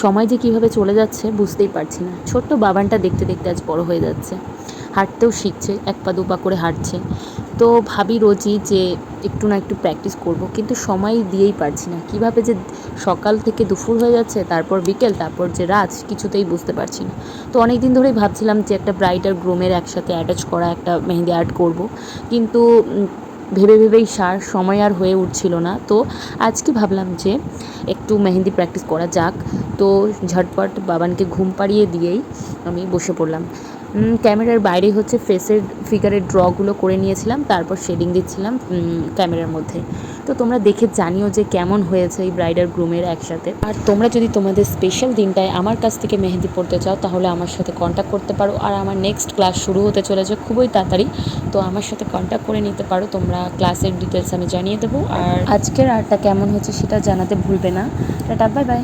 সময় যে কীভাবে চলে যাচ্ছে বুঝতেই পারছি না। ছোট্ট বাবানটা দেখতে দেখতে আজ বড় হয়ে যাচ্ছে, হাঁটতেও শিখছে, 1 পা 2 পা করে হাঁটছে। তো ভাবি রোজই যে একটু না একটু প্র্যাকটিস করব, কিন্তু সময় দিয়েই পারছি না। কিভাবে যে সকাল থেকে দুপুর হয়ে যাচ্ছে, তারপর বিকেল, তারপর যে রাত, কিছুতেই বুঝতে পারছি না। তো অনেক দিন ধরেই ভাবছিলাম যে একটা ব্রাইড আর গ্রুমের একসাথে অ্যাটাচ করা একটা মেহেন্দি আর্ট করব, কিন্তু ভেবে ভেবেই সময় আর হয়ে উঠছিল না। তো আজকে ভাবলাম যে একটু মেহেন্দি প্র্যাকটিস করা যাক। তো ঝটপট বাবানকে ঘুম পাড়িয়ে দিয়েই আমি বসে পড়লাম। ক্যামেরার বাইরে হচ্ছে ফেসের ফিগারের ড্রগুলো করে নিয়েছিলাম, তারপর শেডিং দিচ্ছিলাম ক্যামেরার মধ্যে। তো তোমরা দেখে জানিও যে কেমন হয়েছে এই ব্রাইড আর গ্রুমের একসাথে। আর তোমরা যদি তোমাদের স্পেশাল দিনটায় আমার কাছ থেকে মেহেন্দি পড়তে চাও, তাহলে আমার সাথে কন্ট্যাক্ট করতে পারো। আর আমার নেক্সট ক্লাস শুরু হতে চলেছে খুবই তাড়াতাড়ি, তো আমার সাথে কন্ট্যাক্ট করে নিতে পারো তোমরা। ক্লাসের ডিটেলস আমি জানিয়ে দেবো। আর আজকের আর্টটা কেমন হচ্ছে সেটা জানাতে ভুলবে না। Tata, bye bye.